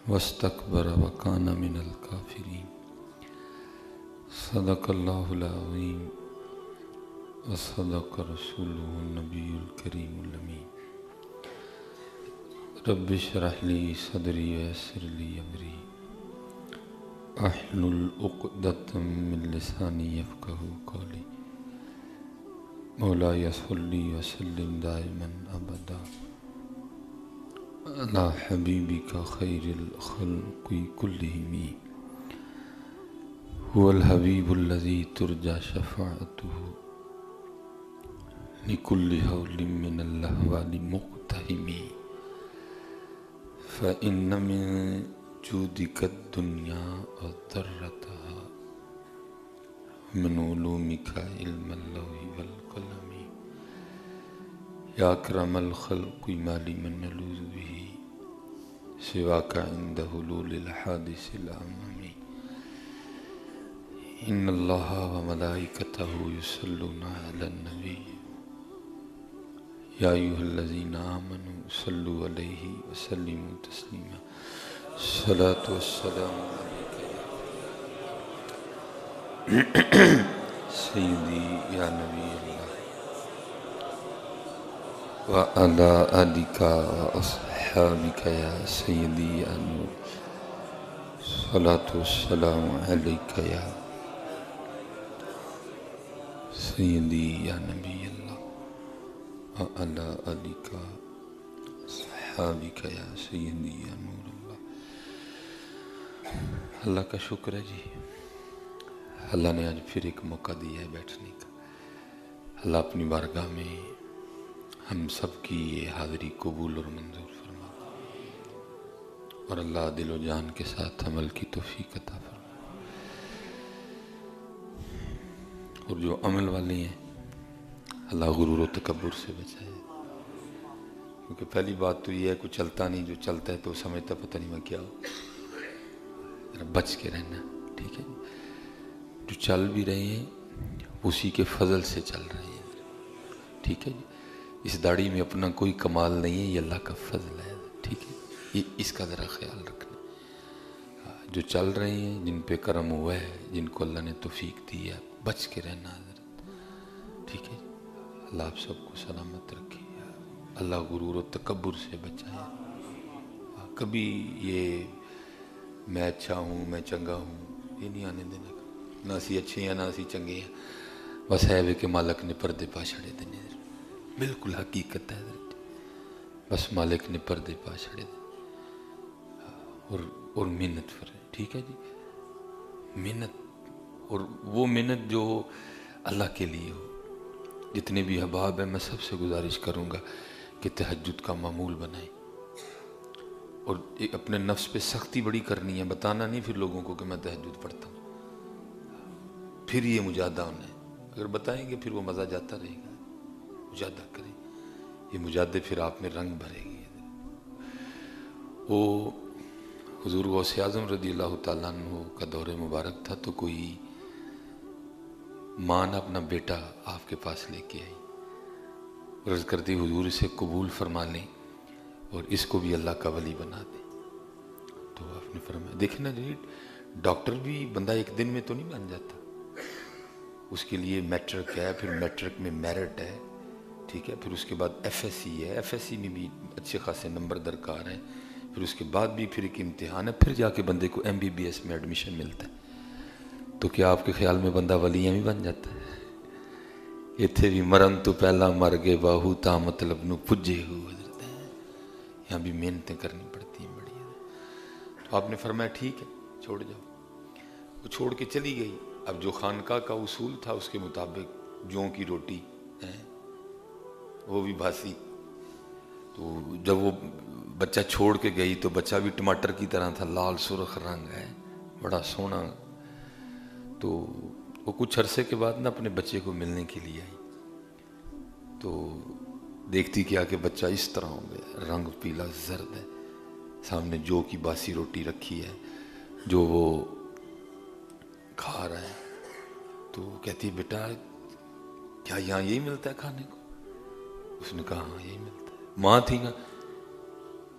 واستكبر وكان من الكافرين صدق الله العظيم وصدق رسوله النبي الكريم الأمين رب اشرح لي صدري ويسر لي أمري احلل عقدة من لساني يفقهوا قولي مولاي صل وسلم دائما أبدا على حبيبك خير الخلق كلهم هو الحبيب الذي ترجى شفاعته لكل هول من الأهوال مقتحم فإن من جودك الدنيا وضرتها من علومك علم اللوح والقلم يا أكرم الخلق ما لمن نلوذ به سواك عند حلول الحادث الأمم إن الله وملائكته يصلون على النبي يا أيها الذين آمنوا صلوا عليه وسلموا تسليما الصلاة والسلام عليك سيدي يا نبي الله وعلى آلك وأصحابك يا سيدي يا نور الصلاة والسلام عليك يا سیدی یا نبی اللہ وعلی آلک صحابک یا سیدی یا نور اللہ۔ اللہ کا شکر ہے جی، اللہ نے آج پھر ایک موقع دیا ہے بیٹھنے کا۔ اللہ اپنی بارگاہ میں ہم سب کی یہ حاضری قبول اور منظور فرما، اور اللہ دل و جان کے ساتھ عمل کی توفیق عطا فرما، اور جو عمل والے ہیں اللہ غرور و تکبر سے بچائے، کیونکہ پہلی بات تو یہ ہے کوئی چلتا نہیں، جو چلتا ہے تو سمجھتا پتہ نہیں میں کیا ہوں، ذرا بچ کے رہنا، ٹھیک ہے؟ جو چل بھی رہے ہیں اسی کے فضل سے چل رہے ہیں، ٹھیک ہے جی؟ اس داڑھی میں اپنا کوئی کمال نہیں ہے، یہ اللہ کا فضل ہے، ٹھیک ہے؟ یہ اس کا ذرا خیال رکھنا۔ جو چل رہے ہیں، جن پہ کرم ہوا ہے، جن کو اللہ نے توفیق دی ہے، بچ کے رہنا حضرت، ٹھیک ہے؟ اللہ آپ سب کو سلامت رکھے، اللہ غرور و تکبر سے بچائے۔ کبھی یہ میں اچھا ہوں، میں چنگا ہوں، یہ نہیں آنے دینا، نہ اسی اچھے ہیں نہ اسی چنگے ہیں، بس ہے کہ مالک نے پردے پا چھڑے دینے، بالکل حقیقت ہے حضرت، بس مالک نے پردے پا چھڑے دینے، اور محنت فرے، ٹھیک ہے جی؟ محنت، اور وہ محنت جو اللہ کے لیے ہو۔ جتنے بھی احباب ہیں میں سب سے گزارش کروں گا کہ تہجد کا معمول بنائیں، اور اپنے نفس پہ سختی بڑی کرنی ہے، بتانا نہیں پھر لوگوں کو کہ میں تہجد پڑھتا ہوں، پھر یہ مجاہدہ ہونا ہے۔ اگر بتائیں گے پھر وہ مزہ جاتا رہے گا، مجاہدہ کریں، یہ مجاہدے پھر آپ میں رنگ بھرے گی۔ وہ حضور غوث اعظم رضی اللہ تعالیٰ عنہ کا دور مبارک تھا، تو کوئی ماں نے اپنا بیٹا آپ کے پاس لے کے آئی، عرض کرتی حضور اسے قبول فرما لیں اور اس کو بھی اللہ کا ولی بنا دیں۔ تو آپ نے فرمایا، دیکھیں نا جی، ڈاکٹر بھی بندہ ایک دن میں تو نہیں بن جاتا، اس کے لیے میٹرک ہے، پھر میٹرک میں میرٹ ہے، ٹھیک ہے؟ پھر اس کے بعد ایف ایس سی ہے، ایف ایس سی میں بھی اچھے خاصے نمبر درکار ہیں، پھر اس کے بعد بھی پھر ایک امتحان ہے، پھر جا کے بندے کو ایم بی بی ایس میں ایڈمیشن ملتا ہے۔ تو کیا آپ کے خیال میں بندہ ولی بھی بن جاتا ہے؟ اتھے بھی مرن تو پہلا مر گئے باہو تا مطلب نو پجے ہو، حضرت ہے یہاں بھی محنتیں کرنی پڑتی ہیں بڑی۔ تو آپ نے فرمایا ٹھیک ہے چھوڑ جاؤ، وہ چھوڑ کے چلی گئی۔ اب جو خانقاہ کا اصول تھا اس کے مطابق جوں کی روٹی ہے وہ بھی بھاسی، تو جب وہ بچہ چھوڑ کے گئی تو بچہ بھی ٹماٹر کی طرح تھا، لال سرخ رنگ ہے، بڑا سونا۔ تو وہ کچھ عرصے کے بعد نا اپنے بچے کو ملنے کے لیے آئی، تو دیکھتی کیا کہ بچہ اس طرح ہو گیا، رنگ پیلا زرد ہے، سامنے جو کی باسی روٹی رکھی ہے جو وہ کھا رہا ہے۔ تو کہتی بیٹا کیا یہاں یہی ملتا ہے کھانے کو؟ اس نے کہا ہاں یہی ملتا ہے۔ ماں تھی نا،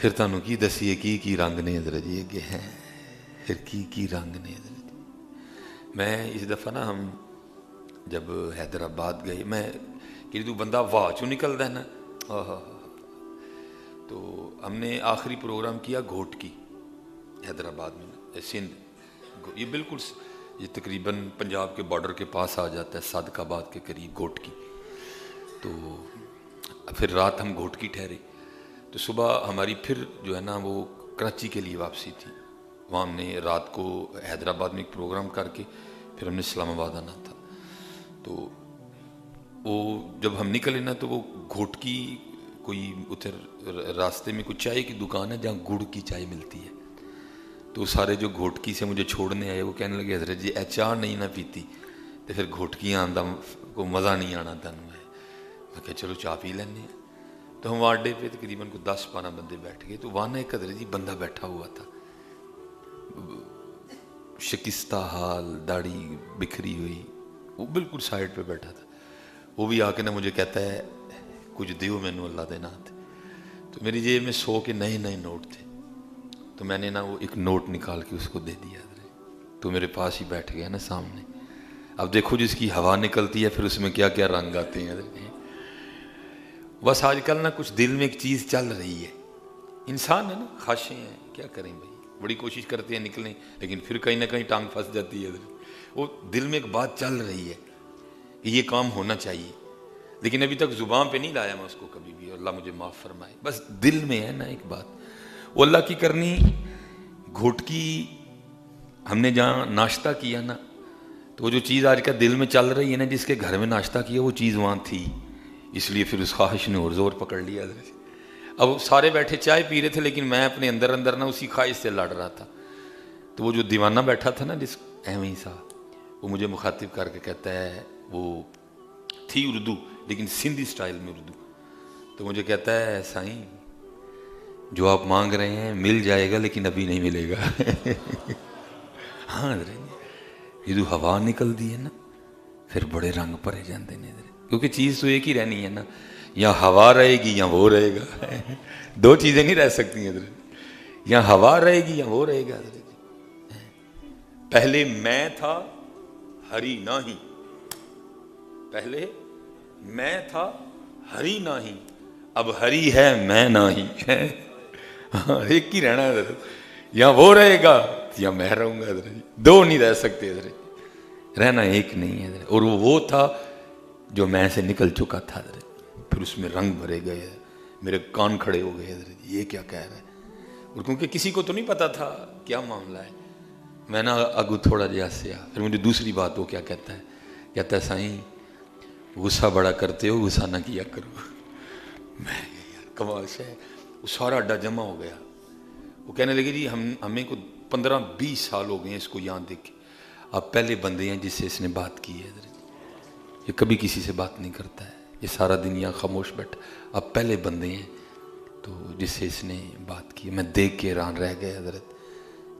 پھر تانوں کی دسیے کی رنگ نے حضرت جی اگے ہیں، پھر کی رنگ نے حضرت جی۔ میں اس دفعہ نا ہم جب حیدرآباد گئے، میں کہ تو بندہ واہ چوں نکلتا ہے نا، تو ہم نے آخری پروگرام کیا گھوٹ کی حیدرآباد میں، سندھ، یہ بالکل یہ تقریباً پنجاب کے بارڈر کے پاس آ جاتا ہے، صادق آباد کے قریب گھوٹ کی۔ تو پھر رات ہم گھوٹ کی ٹھہرے، تو صبح ہماری پھر جو ہے نا وہ کراچی کے لیے واپسی تھی۔ وہاں ہم نے رات کو حیدرآباد میں ایک پروگرام کر کے پھر ہم نے اسلام آباد آنا تھا۔ تو وہ جب ہم نکلے نا تو وہ گھوٹ کی کوئی ادھر راستے میں کوئی چائے کی دکان ہے جہاں گڑ کی چائے ملتی ہے، تو سارے جو گھوٹکی سے مجھے چھوڑنے آئے وہ کہنے لگے حضرت جی اے چاہ نہیں نہ پیتی تو پھر گھوٹکیاں آندہ کو مزہ نہیں آنا تنوں ہے۔ میں کہا چلو چاہ پی لینے ہیں۔ تو ہم واڈے پہ تقریباً کوئی 10-12 بندے بیٹھ گئے، تو وہاں ایک حضرت جی بندہ بیٹھا ہوا تھا، شکستہ حال، داڑھی بکھری ہوئی، وہ بالکل سائڈ پہ بیٹھا تھا۔ وہ بھی آ کے نا مجھے کہتا ہے کچھ دیو مینوں اللہ دے نام تھے۔ تو میری جیب میں 100 کے نئے نوٹ تھے، تو میں نے نا وہ ایک نوٹ نکال کے اس کو دے دیا، تو میرے پاس ہی بیٹھ گیا نا سامنے۔ اب دیکھو جس کی ہوا نکلتی ہے پھر اس میں کیا کیا رنگ آتے ہیں۔ بس آج کل نا کچھ دل میں ایک چیز چل رہی ہے، انسان ہے نا، خواہشیں ہیں، کیا کریں بھائی، بڑی کوشش کرتے ہیں نکلیں لیکن پھر کہیں نہ کہیں ٹانگ پھنس جاتی ہے۔ وہ دل میں ایک بات چل رہی ہے کہ یہ کام ہونا چاہیے، لیکن ابھی تک زبان پہ نہیں لایا میں اس کو کبھی بھی، اللہ مجھے معاف فرمائے۔ بس دل میں ہے نا ایک بات، وہ اللہ کی کرنی۔ گھوٹکی ہم نے جہاں ناشتہ کیا نا، تو وہ جو چیز آج کا دل میں چل رہی ہے نا، جس کے گھر میں ناشتہ کیا وہ چیز وہاں تھی، اس لیے پھر اس خواہش نے اور زور پکڑ لیا۔ اب سارے بیٹھے چائے پی رہے تھے لیکن میں اپنے اندر نا اسی خواہش سے لڑ رہا تھا۔ تو وہ جو دیوانہ بیٹھا تھا نا جس ایویں سا، وہ مجھے مخاطب کر کے کہتا ہے، وہ تھی اردو لیکن سندھی سٹائل میں اردو، تو مجھے کہتا ہے سائیں جو آپ مانگ رہے ہیں مل جائے گا لیکن ابھی نہیں ملے گا۔ ہاں یہ جو ہوا نکل دی ہے نا پھر بڑے رنگ بھرے جاندے نے، کیونکہ چیز تو ایک ہی رہنی ہے نا، یا ہوا رہے گی یا وہ رہے گا، دو چیزیں نہیں رہ سکتی ہیں، یا ہوا رہے گی یا وہ رہے گا۔ پہلے میں تھا ہری نہیں، پہلے میں تھا ہری نہیں، اب ہری ہے میں نہیں، ایک ہی رہنا ہے، یا وہ رہے گا یا میں رہوں گا، دو نہیں رہ سکتے، رہنا ایک نہیں ہے۔ اور وہ تھا جو میں سے نکل چکا تھا، پھر اس میں رنگ بھرے گئے، میرے کان کھڑے ہو گئے، یہ کیا کہہ رہا ہے، اور کیونکہ کسی کو تو نہیں پتا تھا کیا معاملہ ہے، میں نا اگو تھوڑا جیسے پھر مجھے دوسری بات وہ کیا کہتا ہے سائیں غصہ بڑا کرتے ہو، غصہ نہ کیا کرو۔ میں کمال سے وہ سارا اڈا جمع ہو گیا، وہ کہنے لگے جی ہمیں کو 15-20 سال ہو گئے ہیں اس کو یہاں دیکھ کے، آپ پہلے بندے ہیں جس سے اس نے بات کی ہے، یہ کبھی کسی سے بات نہیں کرتا ہے، یہ سارا دن یہاں خاموش بیٹھا، آپ پہلے بندے ہیں تو جس سے اس نے بات کی۔ میں دیکھ کے حیران رہ گئے حضرت،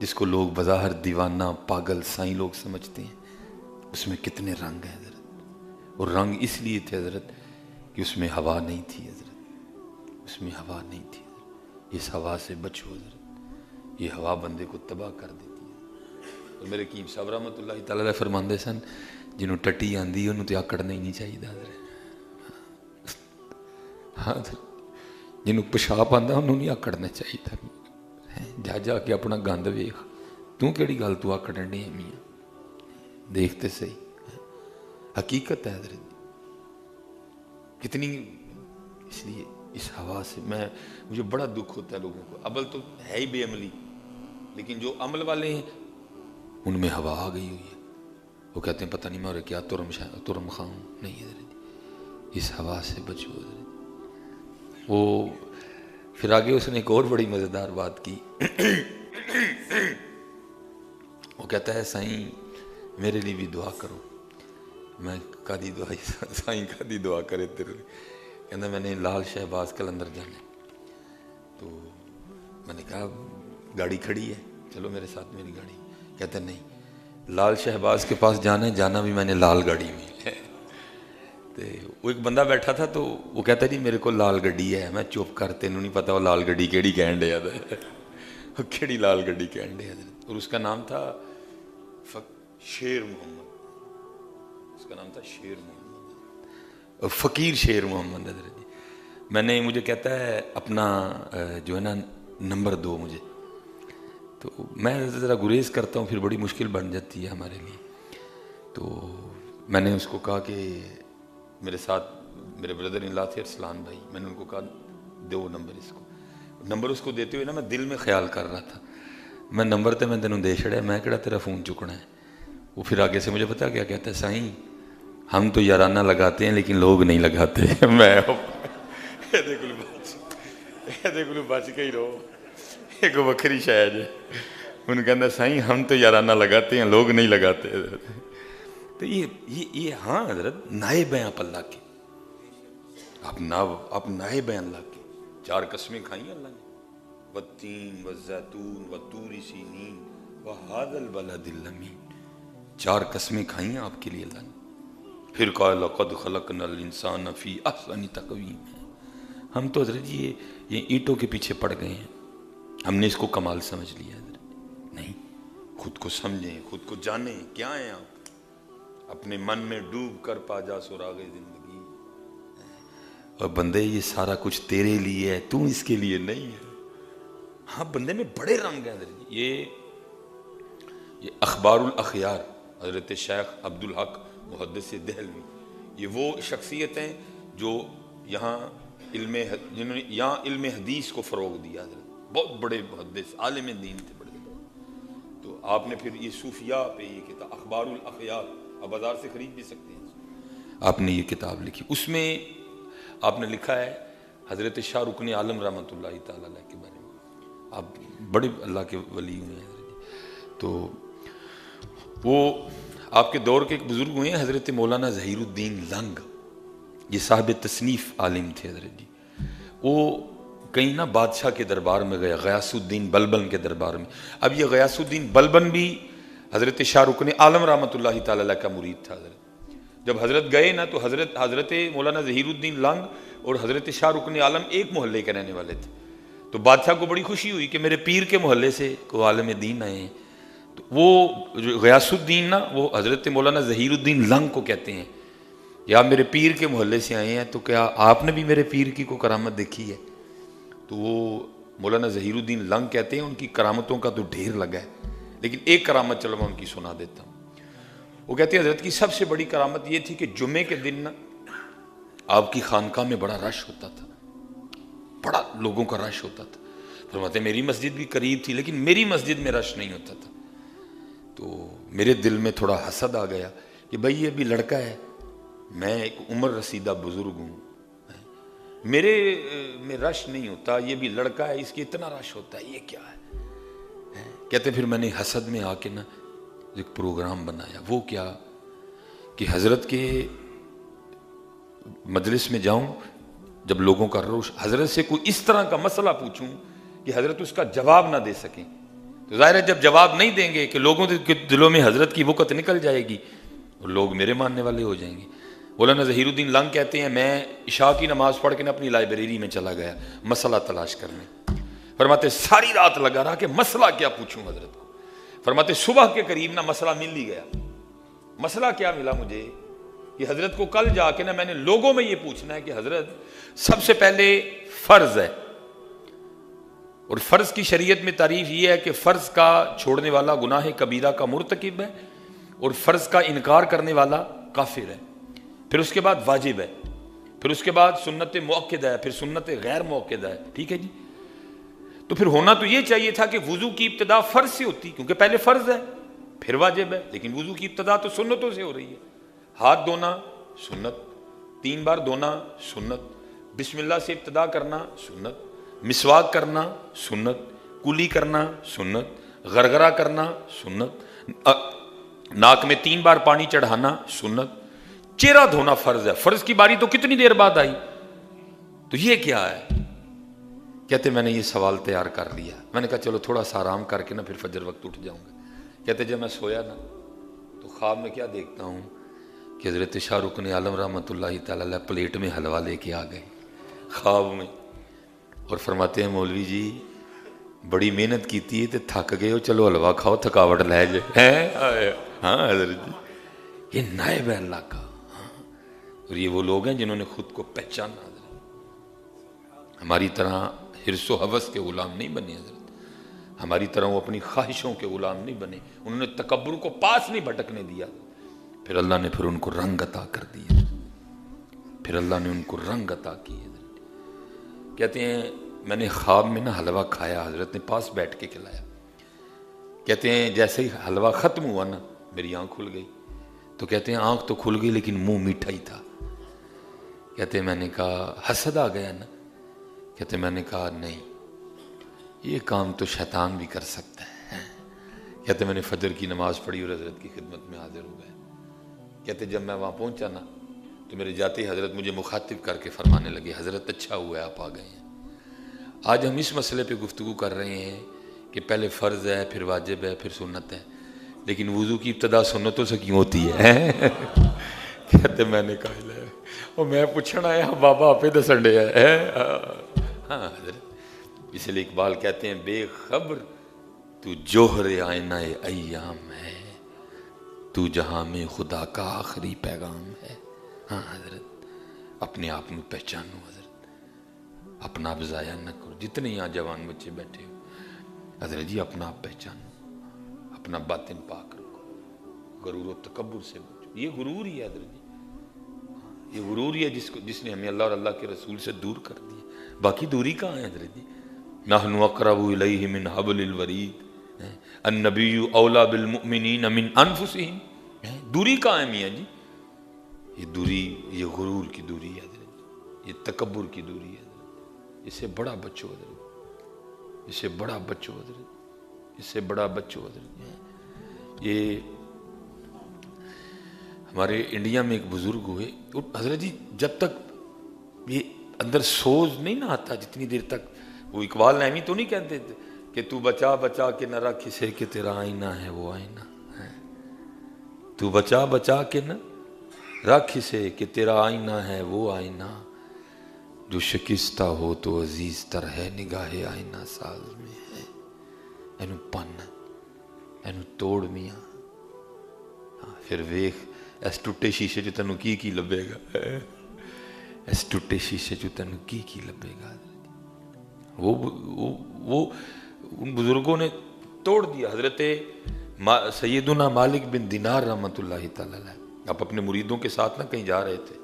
جس کو لوگ بظاہر دیوانہ پاگل سائیں لوگ سمجھتے ہیں، اس میں کتنے رنگ ہیں حضرت، اور رنگ اس لیے تھے حضرت کہ اس میں ہوا نہیں تھی حضرت، اس میں ہوا نہیں تھی حضرت، اس ہوا سے بچو حضرت، یہ ہوا بندے کو تباہ کر دیتی ہے۔ اور میرے قیم صاحب رحمۃ اللہ تعالیٰ علیہ فرماندے سن، جنہوں ٹٹی آندی انہوں تو آکڑنا ہی نہیں چاہیے حضرت، ہاں جنہوں پیشاب آندا انہوں نہیں آکڑنا چاہیے، جا کے اپنا گند ویخ، تو کیڑی گل تو آکڑن ڈے میاں، دیکھتے صحیح، حقیقت ہے حضرت کتنی۔ اس لیے اس ہوا سے مجھے بڑا دکھ ہوتا ہے لوگوں کو، عمل تو ہے ہی بے عملی، لیکن جو عمل والے ہیں ان میں ہوا آ گئی ہوئی ہے، وہ کہتے ہیں پتہ نہیں میں کیا ترم خاؤں، نہیں حضرت اس ہوا سے بچو حضرت۔ وہ پھر آگے اس نے ایک اور بڑی مزیدار بات کی، وہ کہتا ہے سائیں میرے لیے بھی دعا کرو۔ میں کدی دعا سائیں کدی دعا کرے تیرے، کہنا میں نے لال شہباز کلندر جانا، تو میں نے کہا گاڑی کھڑی ہے چلو میرے ساتھ میری گاڑی، کہتا نہیں لال شہباز کے پاس جانا ہے، جانا بھی میں نے لال گاڑی میں، تو وہ ایک بندہ بیٹھا تھا تو وہ کہتا جی میرے کو لال گڈی ہے. میں چپ کر, تینوں نہیں پتا وہ لال گڈی کیڑی کہن ڈیا کیڑی لال گڈی کہن ڈیا. اور اس کا نام تھا شیر محمد. اس کا نام تھا شیر محمد, فقیر شیر محمد حضرت جی. میں نے, مجھے کہتا ہے اپنا جو ہے نا نمبر دو مجھے. تو میں ذرا گریز کرتا ہوں, پھر بڑی مشکل بن جاتی ہے ہمارے لیے. تو میں نے اس کو کہا کہ میرے ساتھ میرے بردر ان لا تھے ارسلان بھائی, میں نے ان کو کہا دو نمبر اس کو. نمبر اس کو دیتے ہوئے نا میں دل میں خیال کر رہا تھا, میں نمبر تے میں تینوں دے چھڑیا, میں کہڑا تیرا فون چکنا ہے. وہ پھر آگے سے مجھے پتا کیا کہتا ہے, سائیں ہم تو یارانہ لگاتے ہیں لیکن لوگ نہیں لگاتے. میں بچ کے ہی رہو, ایک وکری شاید ہے. انہوں کہتا سائیں ہم تو یارانہ لگاتے ہیں لوگ نہیں لگاتے. تو یہ ہاں حضرت نائب ہیں آپ اللہ کے, آپ نائب ہیں اللہ کے. 4 قسمیں کھائیں اللہ نے, والتین والزیتون والطور سینین وہذا البلد الامین. 4 قسمیں کھائیں آپ کے لیے اللہ نے. پھر کہا لقد خلقنا الانسان فی احسن تقویم. ہم تو حضرت جی یہ اینٹوں کے پیچھے پڑ گئے ہیں, ہم نے اس کو کمال سمجھ لیا حضرت. نہیں, خود کو سمجھیں, خود کو جانیں کیا ہیں آپ. اپنے من میں ڈوب کر پا جا سراغ زندگی. اور بندے یہ سارا کچھ تیرے لیے ہے, تو اس کے لیے نہیں ہے. ہاں بندے میں بڑے رنگ ہیں حضرت. یہ اخبار الاخیار حضرت شیخ عبدالحق محدث دہلوی, یہ وہ شخصیت ہیں جو یہاں جنہوں نے یہاں علم حدیث کو فروغ دیا حضرت. بہت بڑے محدث عالم دین تھے بڑے. تو آپ نے پھر یہ صوفیاء پہ یہ کتاب اخبار الاخیار آپ بازار سے خرید بھی سکتے ہیں, آپ نے یہ کتاب لکھی. اس میں آپ نے لکھا ہے حضرت شاہ رکن عالم رحمۃ اللہ تعالی علیہ کے بارے میں. آپ بڑے اللہ کے ولی ہوئے ہیں حضرت. تو وہ آپ کے دور کے ایک بزرگ ہوئے ہیں حضرت مولانا ظہیر الدین لنگ. یہ صاحب تصنیف عالم تھے حضرت جی. وہ کہیں نہ بادشاہ کے دربار میں گیا, غیاث الدین بلبن کے دربار میں. اب یہ غیاث الدین بلبن بھی حضرت شاہ رکن عالم رحمۃ اللہ تعالی علیہ کا مرید تھا حضرت. جب حضرت گئے نا تو حضرت مولانا ظہیر الدین لنگ اور حضرت شاہ رکن عالم ایک محلے کے رہنے والے تھے. تو بادشاہ کو بڑی خوشی ہوئی کہ میرے پیر کے محلے سے کوئی عالم دین آئے ہیں. تو وہ جو غیاث الدین نا, وہ حضرت مولانا ظہیر الدین لنگ کو کہتے ہیں کہ آپ میرے پیر کے محلے سے آئے ہیں, تو کیا آپ نے بھی میرے پیر کی کوئی کرامت دیکھی ہے؟ تو وہ مولانا ظہیر الدین لنگ کہتے ہیں ان کی کرامتوں کا تو ڈھیر لگا ہے, لیکن ایک کرامت چلو میں ان کی سنا دیتا ہوں. وہ کہتے ہیں حضرت کی سب سے بڑی کرامت یہ تھی کہ جمعے کے دن نا آپ کی خانقاہ میں بڑا رش ہوتا تھا, بڑا لوگوں کا رش ہوتا تھا. فرماتے ہیں میری مسجد بھی قریب تھی لیکن میری مسجد میں رش نہیں ہوتا تھا. تو میرے دل میں تھوڑا حسد آ گیا کہ بھائی یہ بھی لڑکا ہے, میں ایک عمر رسیدہ بزرگ ہوں, میرے میں رش نہیں ہوتا, یہ بھی لڑکا ہے اس کی اتنا رش ہوتا ہے, یہ کیا ہے. کہتے پھر میں نے حسد میں آ کے نا ایک پروگرام بنایا. وہ کیا کہ حضرت کے مجلس میں جاؤں, جب لوگوں کا روش, حضرت سے کوئی اس طرح کا مسئلہ پوچھوں کہ حضرت اس کا جواب نہ دے سکیں. تو ظاہر ہے جب جواب نہیں دیں گے کہ لوگوں کے دلوں میں حضرت کی وقت نکل جائے گی اور لوگ میرے ماننے والے ہو جائیں گے. مولانا ظہیر الدین لنگ کہتے ہیں میں عشاء کی نماز پڑھ کے اپنی لائبریری میں چلا گیا مسئلہ تلاش کرنے. فرماتے ساری رات لگا رہا کہ مسئلہ کیا پوچھوں حضرت کو. فرماتے صبح کے قریب نا مسئلہ مل ہی گیا. مسئلہ کیا ملا مجھے کہ حضرت کو کل جا کے نا میں نے لوگوں میں یہ پوچھنا ہے کہ حضرت سب سے پہلے فرض ہے, اور فرض کی شریعت میں تعریف یہ ہے کہ فرض کا چھوڑنے والا گناہ کبیرہ کا مرتکب ہے, اور فرض کا انکار کرنے والا کافر ہے. پھر اس کے بعد واجب ہے, پھر اس کے بعد سنت مؤکدہ ہے, پھر سنت غیر مؤکدہ ہے. ٹھیک ہے جی. تو پھر ہونا تو یہ چاہیے تھا کہ وضو کی ابتدا فرض سے ہوتی, کیونکہ پہلے فرض ہے پھر واجب ہے, لیکن وضو کی ابتدا تو سنتوں سے ہو رہی ہے. ہاتھ دھونا سنت, 3 بار دھونا سنت, بسم اللہ سے ابتدا کرنا سنت, مسواک کرنا سنت, کلی کرنا سنت, غرغرہ کرنا سنت, ناک میں 3 بار پانی چڑھانا سنت, چہرہ دھونا فرض ہے. فرض کی باری تو کتنی دیر بعد آئی, تو یہ کیا ہے؟ کہتے میں نے یہ سوال تیار کر لیا. میں نے کہا چلو تھوڑا سا آرام کر کے نا پھر فجر وقت اٹھ جاؤں گا. کہتے جب میں سویا نا تو خواب میں کیا دیکھتا ہوں کہ حضرت شاہ رکن عالم رحمۃ اللہ تعالی علیہ پلیٹ میں حلوہ لے کے آ گئے خواب میں، اور فرماتے ہیں مولوی جی بڑی محنت کیتی ہے تو تھک گئے ہو، چلو حلوہ کھاؤ تھکاوٹ لے جائے۔ ہاں حضرت جی، یہ نائب ہے اللہ کا۔ اور یہ وہ لوگ ہیں جنہوں نے خود کو پہچانا حضرت، ہماری طرح حرص و حوث کے غلام نہیں بنے حضرت، ہماری طرح وہ اپنی خواہشوں کے غلام نہیں بنے، انہوں نے تکبر کو پاس نہیں بھٹکنے دیا، پھر اللہ نے پھر ان کو رنگ عطا کر دیا، پھر اللہ نے ان کو رنگ عطا کی حضرت۔ کہتے ہیں میں نے خواب میں نا حلوہ کھایا، حضرت نے پاس بیٹھ کے کھلایا، کہتے ہیں جیسے ہی حلوہ ختم ہوا نا میری آنکھ کھل گئی، تو کہتے ہیں آنکھ تو کھل گئی لیکن منہ میٹھا ہی تھا۔ کہتے ہیں میں نے کہا حسد آ گیا نا؟ کہتے ہیں میں نے کہا نہیں، یہ کام تو شیطان بھی کر سکتا ہے۔ کہتے ہیں میں نے فجر کی نماز پڑھی اور حضرت کی خدمت میں حاضر ہو گئے۔ کہتے جب میں وہاں پہنچا نا تو میرے جاتے ہی حضرت مجھے مخاطب کر کے فرمانے لگے حضرت اچھا ہوا ہے آپ آ گئے ہیں۔ آج ہم اس مسئلے پہ گفتگو کر رہے ہیں کہ پہلے فرض ہے، پھر واجب ہے، پھر سنت ہے، لیکن وضو کی ابتدا سنتوں سے کیوں ہوتی ہے؟ کہتے میں نے کہا ہے اور میں پوچھنا ہے بابا آپ دسن ڈے ہے۔ ہاں حضرت، اس لیے اقبال کہتے ہیں بے خبر تو جوہر آئینہ ایام ہے، تو جہاں میں خدا کا آخری پیغام ہے۔ ہاں حضرت، اپنے آپ میں پہچانو حضرت، اپنا آپ ضائع نہ کرو۔ جتنے یہاں جوان بچے بیٹھے ہو حضرت جی اپنا آپ پہچانو، اپنا باطن پاک رکھو، غرور و تکبر سے بچو۔ یہ غرور ہی ہے حضرت جی، یہ غرور ہی ہے جس نے ہمیں اللہ اور اللہ کے رسول سے دور کر دیا۔ باقی دوری کہاں ہے حضرت جی؟ نحن اقرب الیہ من حبل الورید، النبی اولا بالمؤمنین من انفسہم۔ دوری کہاں ہے میاں جی؟ یہ دوری، یہ غرور کی دوری ہے حضرت، یہ تکبر کی دوری ہے حضرت۔ اس سے بڑا بچو حضرت، اس سے بڑا بچو حضرت، اس سے بڑا بچو حضرت۔ یہ ہمارے انڈیا میں ایک بزرگ ہوئے حضرت جی، جب تک یہ اندر سوز نہیں نہ آتا جتنی دیر تک، وہ اقبال نعیمی تو نہیں کہتے تھے کہ تو بچا بچا کے نہ رکھ اسے کہ تیرا آئینہ ہے وہ آئینہ ہے، تو بچا بچا کے نہ رکھ اسے کہ تیرا آئینہ ہے وہ آئینہ، جو شکستہ ہو تو عزیز تر ہے نگاہ آئینہ ساز میں ہے۔ اینو پن، اینو توڑ میاں، پھر ویخ اس ٹوٹے شیشے جو تینوں کی لبے گا، اس ٹوٹے شیشے جو تینوں کی لبے گا۔ وہ ان بزرگوں نے توڑ دیا۔ حضرت سیدنا مالک بن دینار رحمۃ اللہ تعالی علیہ، آپ اپنے مریدوں کے ساتھ نہ کہیں جا رہے تھے،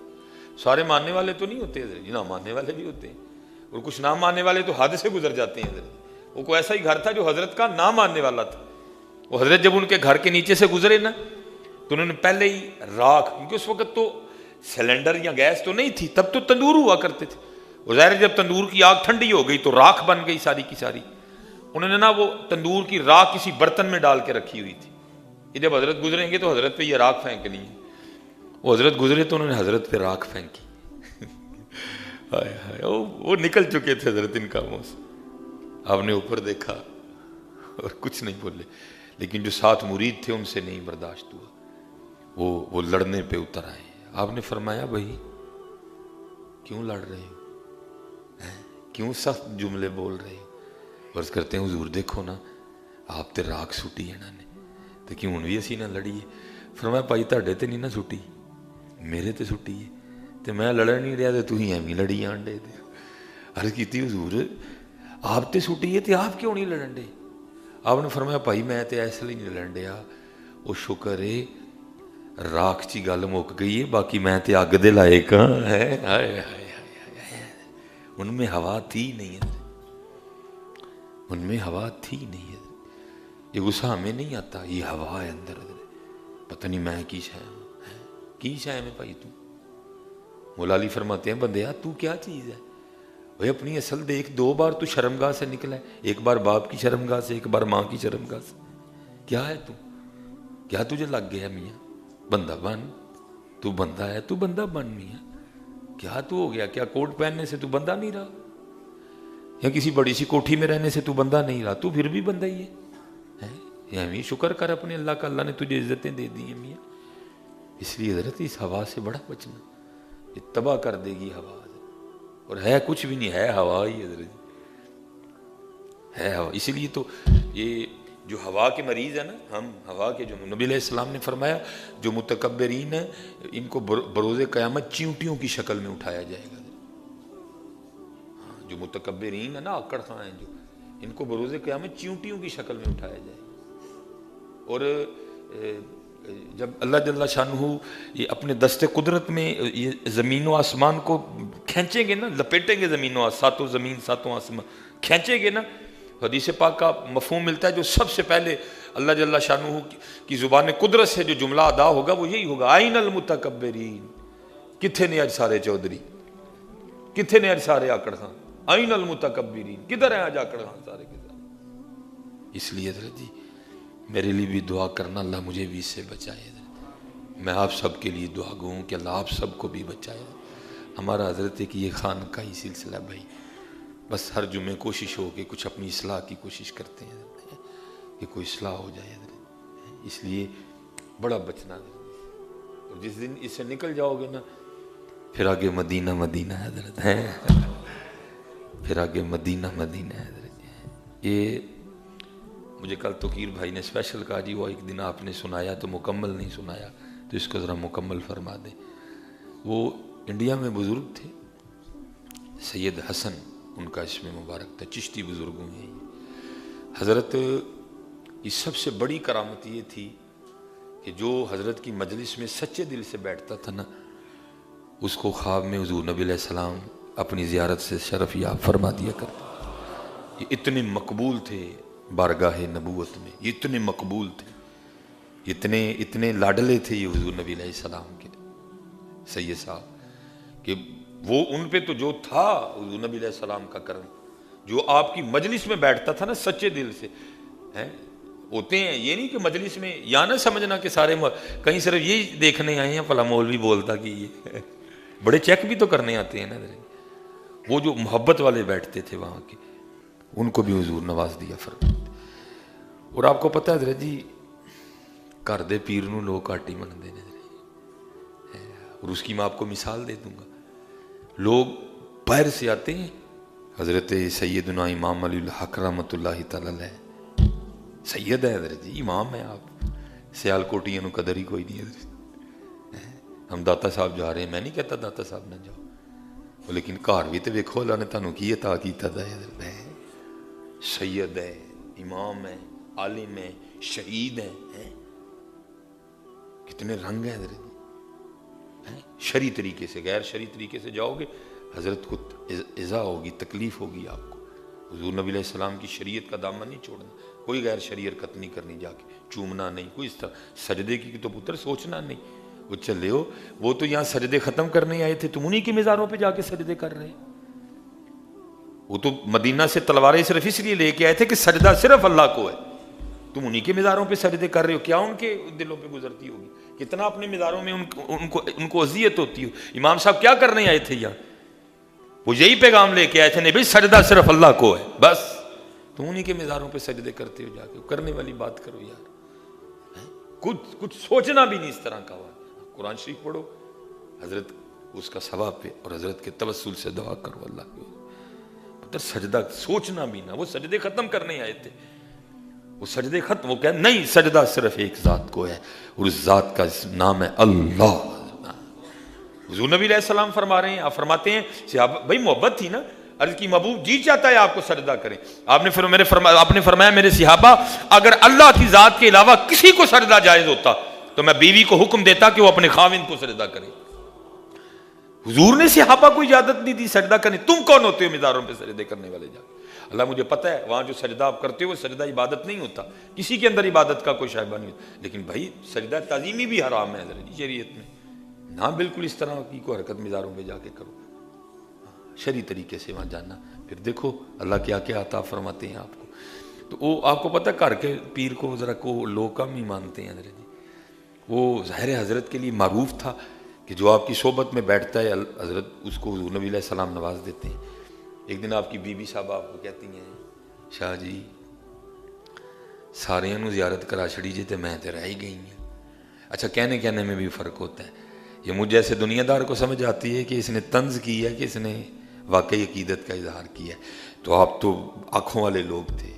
سارے ماننے والے تو نہیں ہوتے حضرت جی، نہ ماننے والے بھی ہوتے ہیں، اور کچھ نہ ماننے والے تو حد سے گزر جاتے ہیں حضرت۔ وہ کوئی ایسا ہی گھر تھا جو حضرت کا نہ ماننے والا تھا، وہ حضرت جب ان کے گھر کے نیچے سے گزرے نا تو انہوں نے پہلے ہی راکھ، کیونکہ اس وقت تو سلنڈر یا گیس تو نہیں تھی، تب تو تندور ہوا کرتے تھے، اور ظاہر جب تندور کی آگ ٹھنڈی ہو گئی تو راکھ بن گئی ساری کی ساری۔ انہوں نے نا وہ تندور کی راکھ کسی برتن میں ڈال کے رکھی ہوئی تھی کہ جب حضرت گزریں گے تو حضرت پہ یہ راکھ پھینکنی ہے۔ وہ حضرت گزرے تو انہوں نے حضرت پہ راکھ پھینکی، وہ نکل چکے تھے حضرت ان کاموں سے۔ آپ نے اوپر دیکھا اور کچھ نہیں بولے، لیکن جو ساتھ مرید تھے ان سے نہیں برداشت ہوا، وہ لڑنے پہ اتر آئے۔ آپ نے فرمایا بھائی کیوں لڑ رہے ہو، کیوں سخت جملے بول رہے ہو؟ عرض کرتے ہیں حضور دیکھو نا آپ تے راکھ سٹی ہے نا نے تو کیوں ہن بھی اسی نہ لڑیے؟ فرمایا بھائی تہاڈے تے نہیں نہ سٹی، میرے تے سٹی ہے، تے میں لڑن نہیں رہا تے تسی ایویں لڑی جان ڈے۔ عرض کیتی حضور آپ تے سٹی ہے تے آپ کیوں نہیں لڑن ڈے؟ آپ نے فرمایا بھائی میں تے اس لیے نہیں لڑن ڈیا، وہ شکر ہے راکھ چی گل مک گئی ہے، باقی میں تے اگ دے لائق ہاں۔ ان میں ہوا تھی نہیں ہے، ان میں ہوا تھی نہیں ہے۔ یہ غصہ ہمیں نہیں آتا، یہ ہوا ہے اندر، پتہ نہیں میں کی شے ہوں، کی شے میں بھائی تو؟ مولا علی فرماتے ہیں بندیا تو کیا چیز ہے؟ بھائی اپنی اصل دیکھ، دو بار تو شرمگاہ سے نکلا ہے، ایک بار باپ کی شرمگاہ سے، ایک بار ماں کی شرمگاہ سے۔ کیا ہے تو؟ کیا تجھے لگ گیا میاں؟ بندہ بن، تو بندہ ہے، تو بندہ بن میاں۔ کیا تو ہو گیا؟ کیا کوٹ پہننے سے تو بندہ نہیں رہا، یا کسی بڑی سی کوٹھی میں رہنے سے تو بندہ نہیں رہا؟ تو پھر بھی بندہ ہی ہے۔ شکر کر اپنے اللہ کا، اللہ نے تجھے عزتیں دے دی ہیں میاں۔ اس لیے حضرت اس ہوا سے بڑا بچنا، یہ تباہ کر دے گی ہوا، اور ہے کچھ بھی نہیں، ہے ہوا ہی حضرت، ہے ہوا۔ اسی لیے تو یہ جو ہوا کے مریض ہیں نا، ہم ہوا کے، جو نبی علیہ السلام نے فرمایا جو متکبرین ہیں ان کو بروز قیامت چیونٹیوں کی شکل میں اٹھایا جائے گا۔ جو متکبرین ہیں نا، آکڑ خاں ہیں، جو ان کو بروز قیامت چیونٹیوں کی شکل میں اٹھایا جائے گا۔ اور جب اللہ جل شانہ یہ اپنے دست قدرت میں یہ زمین و آسمان کو کھینچیں گے نا، لپیٹیں گے زمین و آسمان، ساتوں زمین ساتوں آسمان کھینچیں گے نا، حدیث پاک کا مفہوم ملتا ہے جو سب سے پہلے اللہ جل شانہ کی زبان قدرت سے جو جملہ ادا ہوگا وہ یہی ہوگا، آئین المتکبرین، کتھے نے اج سارے چودھری، کتھے نے اج سارے آکڑ خان، آئین المتکبرین، کدھر ہیں آج آکڑ خان سارے کے سارے۔ اس لیے حضرت جی میرے لیے بھی دعا کرنا، اللہ مجھے بھی اس سے بچائے حضرت، میں آپ سب کے لیے دعا گو ہوں کہ اللہ آپ سب کو بھی بچائے۔ ہمارا حضرت کہ یہ خانقاہی سلسلہ بھائی، بس ہر جمعے کوشش ہو کہ کچھ اپنی اصلاح کی کوشش کرتے ہیں کہ کوئی اصلاح ہو جائے حضرت، اس لیے بڑا بچنا حضرت۔ اور جس دن اس سے نکل جاؤ گے نا، پھر آگے مدینہ مدینہ حضرت ہے، پھر آگے مدینہ مدینہ حضرت۔ یہ مجھے کل توقیر بھائی نے اسپیشل کہا جی وہ ایک دن آپ نے سنایا تو مکمل نہیں سنایا، تو اس کو ذرا مکمل فرما دیں۔ وہ انڈیا میں بزرگ تھے، سید حسن ان کا اسم مبارک تھا، چشتی بزرگوں میں حضرت کی سب سے بڑی کرامت یہ تھی کہ جو حضرت کی مجلس میں سچے دل سے بیٹھتا تھا نا، اس کو خواب میں حضور نبی علیہ السلام اپنی زیارت سے شرف یاب فرما دیا کرتے۔ یہ اتنے مقبول تھے بارگاہ نبوت میں، یہ اتنے مقبول تھے، اتنے لاڈلے تھے یہ حضور نبی علیہ السلام کے سید صاحب، کہ وہ ان پہ تو جو تھا حضور نبی علیہ السلام کا کرم، جو آپ کی مجلس میں بیٹھتا تھا نا سچے دل سے، ہوتے ہیں یہ نہیں کہ مجلس میں یا نہ سمجھنا کہ سارے کہیں صرف یہی دیکھنے آئے ہیں فلاں مولوی بولتا کہ یہ بڑے چیک بھی تو کرنے آتے ہیں نا، وہ جو محبت والے بیٹھتے تھے وہاں کے، ان کو بھی حضور نواز دیا فرماتے۔ اور آپ کو پتہ ہے حضرت جی گھر دے پیر نو لوگ گھٹ ہی منتے ہیں، اور اس کی میں آپ کو مثال دے دوں گا، لوگ باہر سے آتے ہیں، حضرت سیدنا امام علی الحق رحمۃ اللہ تعالی علیہ سید ہے حضرت جی، امام ہے، آپ سیال کوٹیاں نو قدر ہی کوئی نہیں حضرت۔ ہم داتا صاحب جا رہے ہیں، میں نہیں کہتا داتا صاحب نہ جاؤ، لیکن گھر بھی تو ویکھو اللہ نے تانوں کی عطا کیتا ہے حضرت، سید ہے، امام ہے، عالم ہے، شہید ہیں، کتنے رنگ ہیں حضرت۔ شرعی طریقے سے، غیر شرعی طریقے سے جاؤ گے حضرت کو ایذا ہوگی، تکلیف ہوگی آپ کو۔ حضور نبی علیہ السلام کی شریعت کا دامن نہیں چھوڑنا، کوئی غیر شرعی حرکت نہیں کرنی، جا کے چومنا نہیں، کوئی اس طرح سجدے کی تو پتر سوچنا نہیں، وہ چلے ہو، وہ تو یہاں سجدے ختم کرنے آئے تھے، تم انہی کی مزاروں پہ جا کے سجدے کر رہے ہیں۔ وہ تو مدینہ سے تلواریں صرف اس لیے لے کے آئے تھے کہ سجدہ صرف اللہ کو ہے، تم انہی کے مزاروں پہ سجدے کر رہے ہو، کیا ان کے دلوں پہ گزرتی ہوگی، کتنا اپنے مزاروں میں ان کو اذیت ہوتی ہو۔ امام صاحب کیا کرنے آئے تھے یہاں؟ وہ یہی پیغام لے کے آئے تھے، نہیں بھائی سجدہ صرف اللہ کو ہے، بس تم انہی کے مزاروں پہ سجدے کرتے ہو، جا کے کرنے والی بات کرو یار، کچھ سوچنا بھی نہیں اس طرح کا ہوا۔ قرآن شریف پڑھو، حضرت اس کا ثواب پہ، اور حضرت کے توسل سے دعا کرو اللہ کے پتر، سجدہ سوچنا بھی نہ، وہ سجدے ختم کرنے آئے تھے، وہ سجدے ختم، وہ کہ نہیں سجدہ صرف ایک ذات کو ہے، اور اس ذات کا نام ہے اللہ۔ حضور نبی علیہ السلام فرما رہے ہیں، آپ فرماتے ہیں صحابہ، بھائی محبت تھی نا، عرض کی محبوب جی چاہتا ہے آپ کو سجدہ کریں، آپ نے فرمایا میرے صحابہ اگر اللہ کی ذات کے علاوہ کسی کو سجدہ جائز ہوتا تو میں بیوی کو حکم دیتا کہ وہ اپنے خاوند کو سجدہ کرے۔ حضور نے صحابہ کو اجازت نہیں دی سجدہ کرنے، تم کون ہوتے ہو مزاروں پہ سجدے کرنے والے؟ جا اللہ مجھے پتہ ہے وہاں جو سجدہ آپ کرتے ہو وہ سجدہ عبادت نہیں ہوتا، کسی کے اندر عبادت کا کوئی شائبہ نہیں ہوتا، لیکن بھائی سجدہ تعظیمی بھی حرام ہے شریعت میں، نہ بالکل اس طرح کی کوئی حرکت مزاروں پہ جا کے کرو، شرعی طریقے سے وہاں جانا۔ پھر دیکھو اللہ کیا کیا عطا فرماتے ہیں آپ کو۔ تو وہ آپ کو پتہ گھر کے پیر کو ذرا کو لوگ کم ہی مانتے ہیں حضرت جی، وہ ظاہر حضرت کے لیے معروف تھا کہ جو آپ کی صحبت میں بیٹھتا ہے حضرت اس کو حضور نبی علیہ السلام نواز دیتے ہیں۔ ایک دن آپ کی بی بی صاحبہ آپ کو کہتی ہیں شاہ جی سارے نو زیارت کرا چھڑی جی تے میں تے رہ ہی گئی ہیں، اچھا کہنے میں بھی فرق ہوتا ہے. یہ مجھ جیسے دنیا دار کو سمجھ آتی ہے کہ اس نے طنز کی ہے کہ اس نے واقعی عقیدت کا اظہار کیا ہے. تو آپ تو آنکھوں والے لوگ تھے,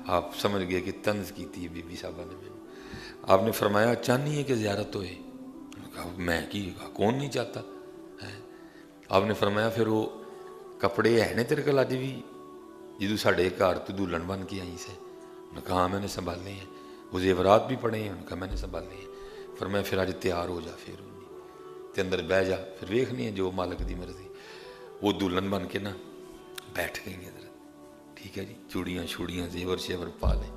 آپ سمجھ گئے کہ طنز کی تھی بی بی صاحبہ نے. آپ نے فرمایا چاہنی ہے کہ زیارت ہوئے؟ میں کی کون نہیں چاہتا ہے. آپ نے فرمایا پھر وہ کپڑے ہے نے تیرے کول اج بھی جدو ساڈے گھر تو دلہن بن کے آئی سے؟ انہوں نے کہا میں نے سنبھالے ہیں. وہ زیورات بھی پڑے ہیں؟ انہوں نے کہا میں نے سنبھالے ہیں. فرمایا پھر اج تیار ہو جا پھر تے اندر بہ جا, پھر ویکھنی ہے جو مالک دی مرضی. وہ دلہن بن کے نا بیٹھ گئی حضرت. ٹھیک ہے جی, چوڑیاں شوڑیاں زیور شیور پا لیں.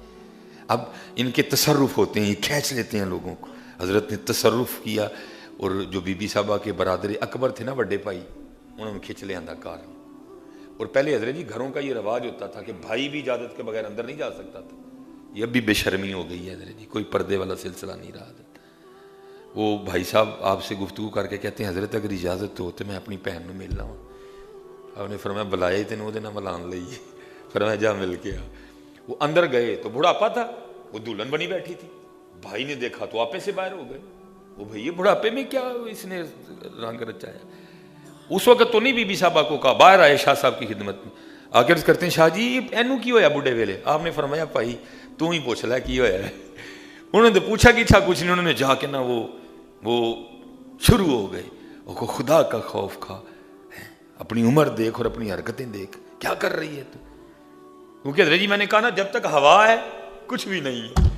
اب ان کے تصرف ہوتے ہیں, یہ کھینچ لیتے ہیں لوگوں کو. حضرت نے تصرف کیا اور جو بی بی صاحبہ کے برادر اکبر تھے نا بڑے بھائی, انہوں نے کھینچ لے اندر کار. اور پہلے حضرت جی گھروں کا یہ رواج ہوتا تھا کہ بھائی بھی اجازت کے بغیر اندر نہیں جا سکتا تھا. یہ اب بھی بے شرمی ہو گئی ہے حضرت جی, کوئی پردے والا سلسلہ نہیں رہا. وہ بھائی صاحب آپ سے گفتگو کر کے کہتے ہیں حضرت اگر اجازت ہو تو میں اپنی بہن میں ملنا ہوں. آپ نے فرمایا بلایا ہی تینوں وہ ملان لئیے. فرمایا جا مل کے آ. وہ اندر گئے تو بڑھاپا تھا, وہ دلہن بنی بیٹھی تھی. بھائی نے دیکھا تو آپے سے باہر ہو گئے. وہ بھائی یہ بڑھاپے میں کیا اس نے رنگ رچایا. اس وقت تو نہیں بی بی صاحبہ کو کہا, باہر آئے شاہ صاحب کی خدمت میں آ کے عرض کرتے ہیں شاہ جی اینو کی ہویا بڑھے ویلے؟ آپ نے فرمایا بھائی تو ہی پوچھ لے کی ہویا ہے. انہوں نے پوچھا کہ تھا کچھ نہیں, انہوں نے جا کے نا وہ شروع ہو گئے. وہ کو خدا کا خوف کھا, اپنی عمر دیکھ اور اپنی حرکتیں دیکھ, کیا کر رہی ہے تو. کیونکہ حضرت جی میں نے کہا نا جب تک ہوا ہے کچھ بھی نہیں ہے.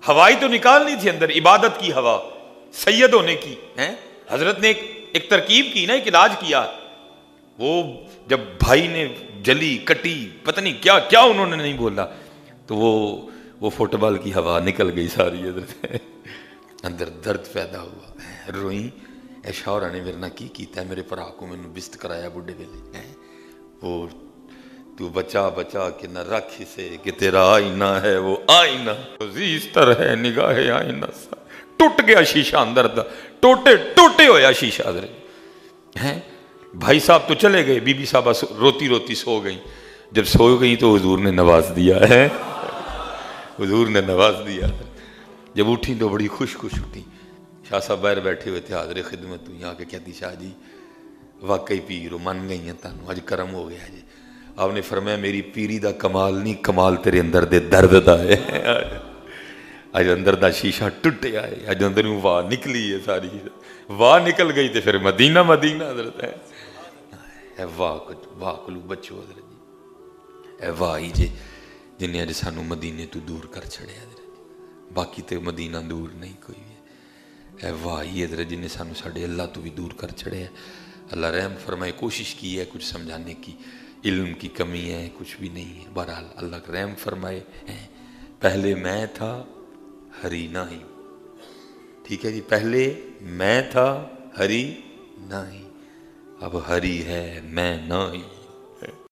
ہوائی تو نکالنی تھی اندر, عبادت کی ہوا, سید ہونے کی. حضرت نے ایک ترکیب کی نا, ایک علاج کیا. وہ جب بھائی نے جلی کٹی پتہ نہیں کیا کیا انہوں نے نہیں بولا, تو وہ فٹ بال کی ہوا نکل گئی ساری. حضرت اندر درد پیدا ہوا, روئیں اے شوہرا نے میرے نہ کی کیتا ہے, میرے بھرا کو مینوں بست کرایا بڈھے ویلے. وہ تو بچا بچا کے نہ رکھ اسے کہ تیرا آئینہ ہے وہ آئینہ, عزیزتر ہے نگاہ آئینہ سا. ٹوٹ گیا شیشہ اندر دا, ٹوٹے ہویا شیشہ. حضرت ہیں بھائی صاحب تو چلے گئے, بی بی صاحبہ روتی روتی سو گئیں. جب سو گئیں تو حضور نے نواز دیا ہے, حضور نے نواز دیا. جب اٹھیں تو بڑی خوش اٹھیں. شاہ صاحب باہر بیٹھے ہوئے تھے حاضر خدمت. یہاں کے کہتی شاہ جی واقعی پیرو من گئی ہیں تانوں, اج کرم ہو گیا جی. آپ نے فرمایا میری پیری دا کمال نہیں, کمال تیرے اندر دے درد دا ہے. اج اندر دا شیشہ ٹوٹیا ہے, اج اندر واہ نکلی ہے ساری, واہ نکل گئی تے پھر مدینہ حضرت ہے. اے واہ کلو بچو حضرت جی, اے واہ ہی جے جنہیں اج سانو مدینے تو دور کر چھڑے حضرت. باقی تے مدینہ دور نہیں کوئی بھی. اے واہ ہی حضرت جنہیں سانو ساڑھے اللہ تو بھی دور کر چھڑے ہیں. اللہ رحم فرمائے. کوشش کی ہے کچھ سمجھانے کی, علم کی کمی ہے, کچھ بھی نہیں ہے. بہرحال اللہ رحم فرمائے. پہلے میں تھا ہری نہ ہی. ٹھیک ہے جی, پہلے میں تھا ہری نہ ہی, اب ہری ہے میں نہ ہی.